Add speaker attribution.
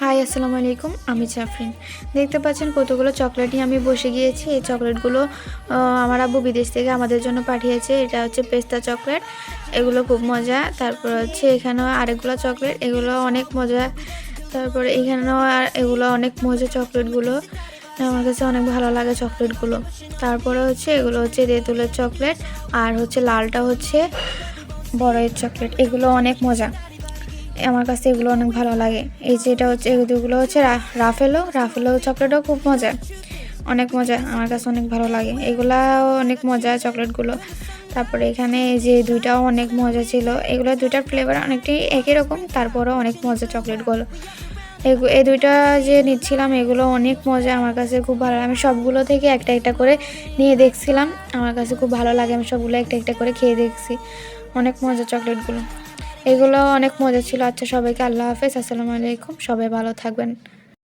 Speaker 1: High, আসসালামু আলাইকুম। আমি জাফরিন। দেখতে পাচ্ছেন কতগুলো চকলেট নিয়ে আমি বসে গিয়েছি। এই চকলেটগুলো আমার আব্বু বিদেশ থেকে আমাদের জন্য পাঠিয়েছে। এটা হচ্ছে পেস্তা চকলেট। এগুলো খুব মজা। তারপর হচ্ছে এখানেও আরেকগুলো চকলেট, এগুলো অনেক মজা। তারপরে এখানেও এগুলো অনেক মজা চকলেটগুলো। আমার কাছে অনেক ভালো লাগে চকলেটগুলো। তারপরে হচ্ছে এগুলো হচ্ছে তেঁতুলের চকলেট, আর হচ্ছে লালটা হচ্ছে বড়য়ের চকলেট। এগুলো অনেক মজা। আমার কাছে এগুলো অনেক ভালো লাগে। এই যে এটা হচ্ছে, এগুলো হচ্ছে রাফেলো চকলেটও খুব মজা, অনেক মজা। আমার কাছে অনেক ভালো লাগে, এগুলাও অনেক মজা চকলেটগুলো। তারপরে এখানে এই যে দুইটাও অনেক মজা ছিল। এগুলো দুইটার ফ্লেভার অনেকটাই একই রকম, তারপরেও অনেক মজা চকলেটগুলো। এই দুইটা যে নিচ্ছিলাম, এগুলো অনেক মজা, আমার কাছে খুব ভালো লাগে। আমি সবগুলো থেকে একটা একটা করে নিয়ে দেখছিলাম, আমার কাছে খুব ভালো লাগে। আমি সবগুলো একটা একটা করে খেয়ে দেখছি, অনেক মজা চকলেটগুলো। এগুলো অনেক মজা ছিল। আচ্ছা, সবাইকে আল্লাহ হাফেজ, আসসালামু আলাইকুম। সবাই ভালো থাকবেন।